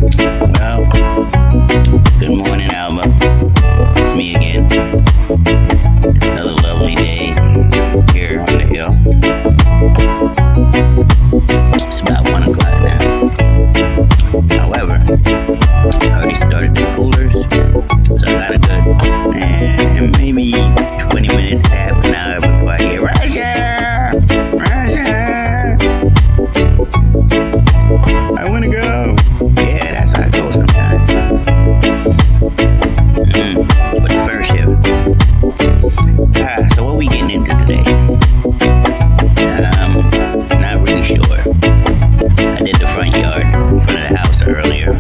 Well, good morning, Alba. It's me again. It's another lovely day here on the hill. It's about 1 o'clock now. However, I already started the coolers, so I got a good maybe 20 minutes, half an hour before I get Russia. I want to go. Yeah, that's how I go sometimes. But the first shift. So what we getting into today? Not really sure. I did the front yard, front of the house earlier.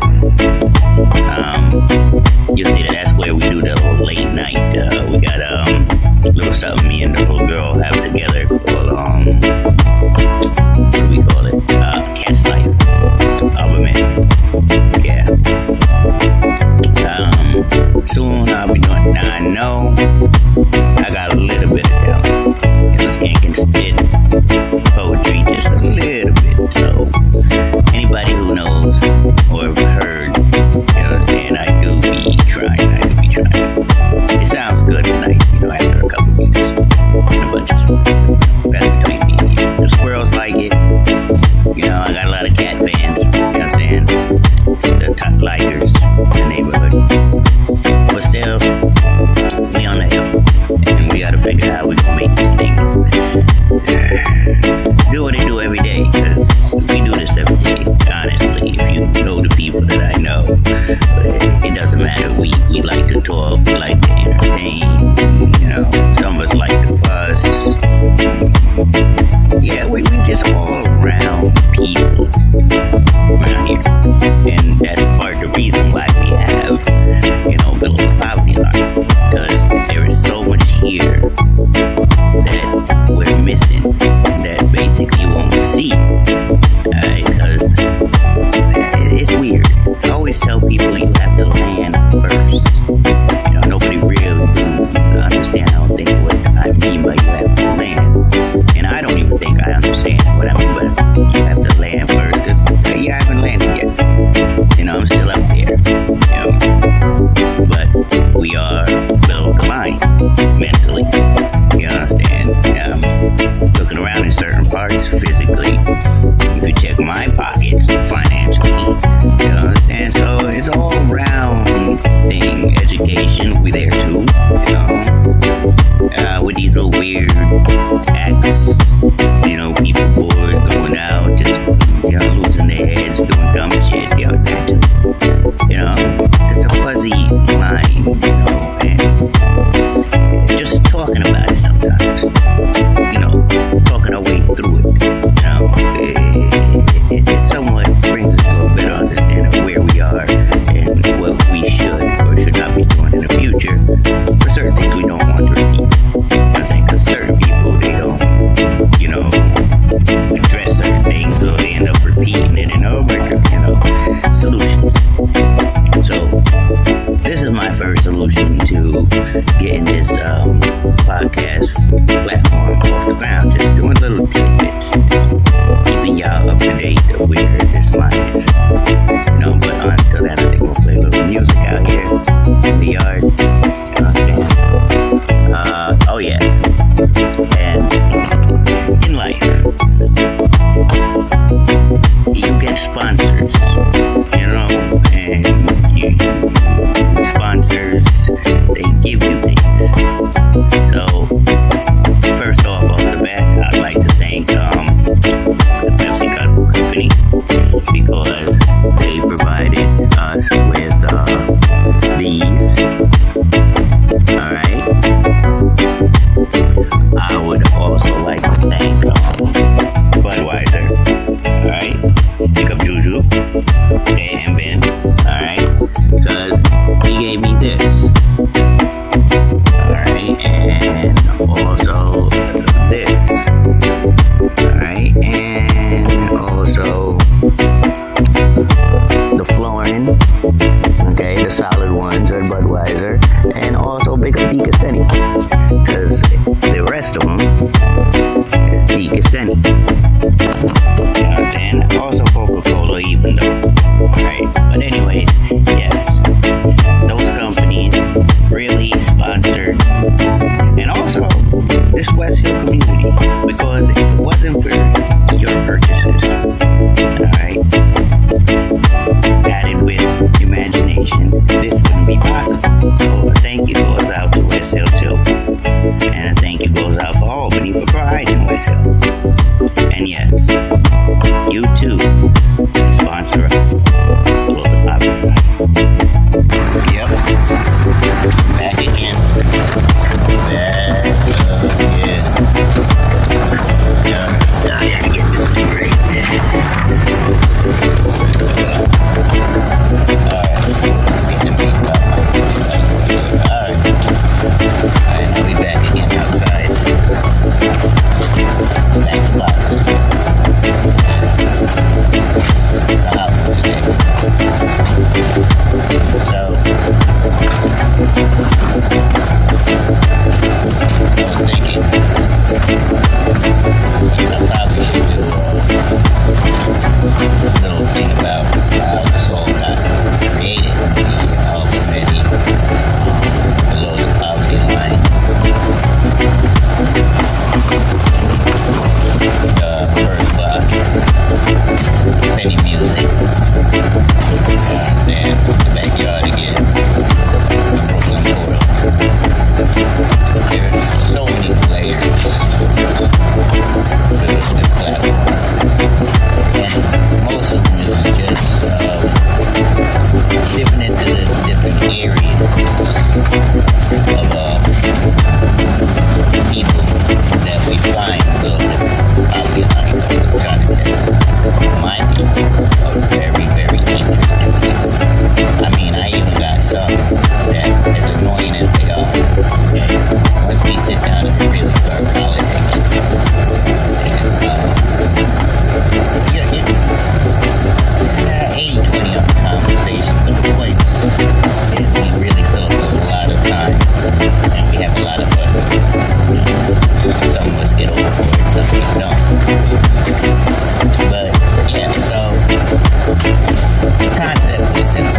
concept was simple.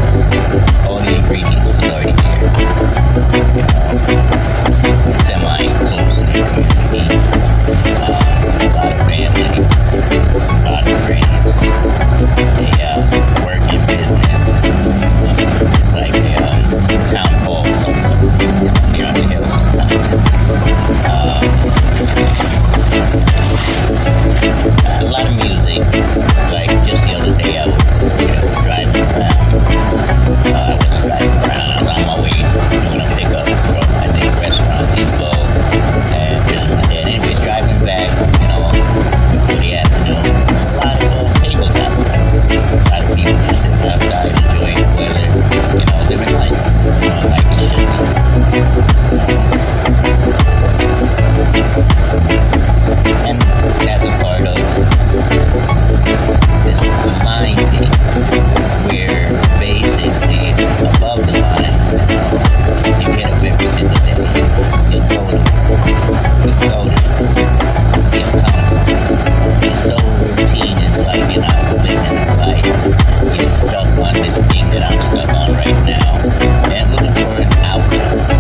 All the ingredients was already there. Semi-close in the community. A lot of family, a lot of friends. They work in business. It's like a town hall somewhere. Near on the hill sometimes. A lot of music. Like just the other day I was driving around. I wasn't driving around. I was on my way doing a pickup from I think restaurant Depot. And anyways, driving back, for the afternoon, a lot of tables out there. A lot of people just sitting outside enjoying the weather, living life, like it should be. And that's a part of this mind thing, where basically above the line, you get up every single day, you notice, it's so routine, it's like you're not living life, you're stuck on this thing that I'm stuck on right now, and looking for an outlet,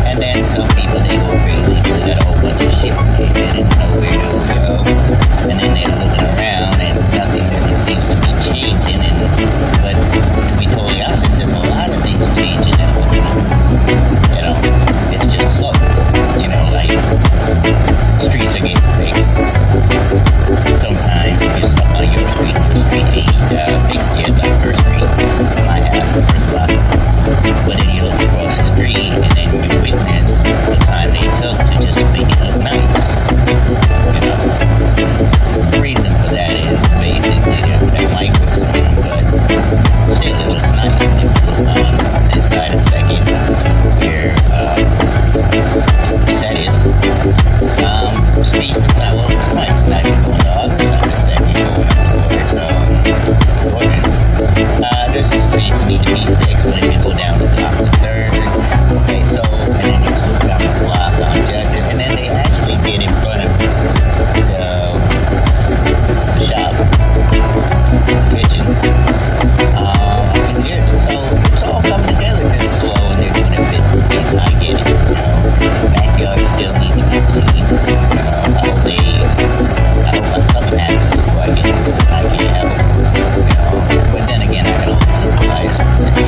and then some people, they go crazy, they got a whole bunch of shit, they didn't know where to go, and then they're looking around, and nothing really seems to be changing, but to be totally honest, there's a lot of things changing, and it's just slow, like, streets are getting fixed. Sometimes you're stuck on your street ain't fixed yet, like First Street, my half, the first block. But then you look across the street, and then you witness the time they took to just make it look nice. The reason for that is basically that mic was on, but still it looks nice. If you look on this side a second, here, that is, streets inside, well, it's nice. Now you're going the other side a second, you're going towards, the streets need to be fixed, but if you go down the block the third, okay, so, and then you come down the block on Jackson, and then they actually get in front of the shop kitchen. Years, so it's all coming together just slow, and they're doing it bits and pieces. I get it, backyards still need to be clean. I hope something happens before I can't help. But then again, I can only sympathize.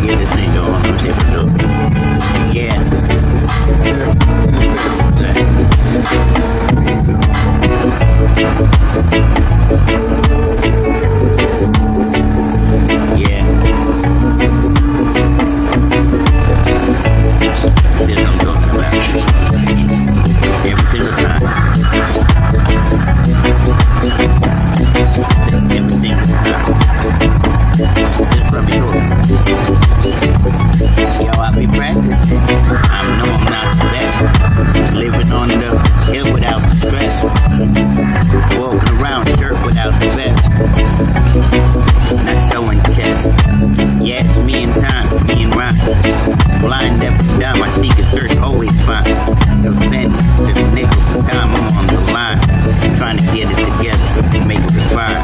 get this thing going. Let me see if I do it. Yeah. Yeah. See what I'm talking about? Every single time. Every single time. This what I be doing. Yo, I be practicing. I know I'm not the best. Living on the hill without stress. Walking around shirt without the vest. Not showing chest. Yeah, it's me and time, me and rhyme. Blind deaf and dumb, I seek a search, always find. Defend the nickel time, I'm on the line. Trying to get it together, make it fine.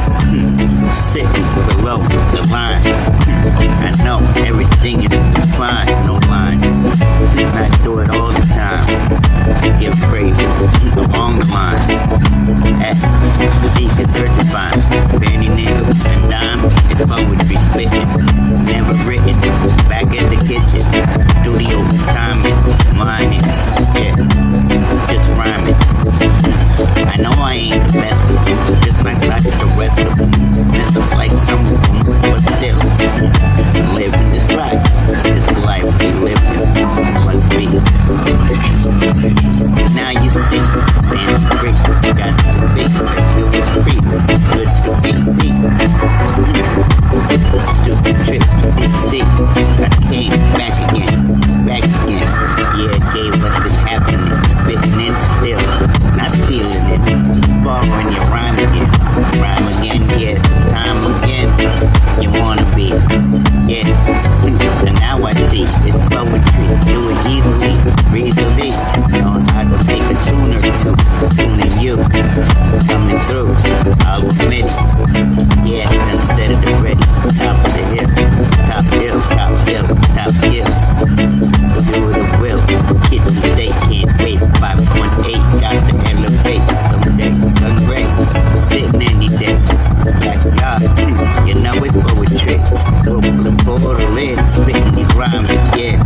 Sitting below the line. I know everything is defined, no line. I do it all the time. Give praise along the line. Seek and search and find. Penny, nickel, and dime. It's poetry spitting, never written. Back at the kitchen, studio timing, mining. Yeah, just rhyming. I know I ain't the best of them, just like the rest of them. Messed up like some of them, but still living this life we living must be. Now you see, fancy freak, got some big, you was free, good to be seen. Stupid trick, you didn't see. I came back again. Yeah, gave us this happening, spitting in still, not stealing it, just borrowing your rhyme again, yeah, sometime again, you wanna be, yeah, and now I see, it's poetry, do it easily, breezily, know how to make a tune or two, tuning you, coming through, I'll admit it, yeah, done said it already, top of the hill, top hill, top skill, do it at will, kid mistake, can't wait, 5.8, got to elevate, someday, sun ray, sitting any day, backyard, you know it's poetry, open the portal in, spitting these rhymes, yeah,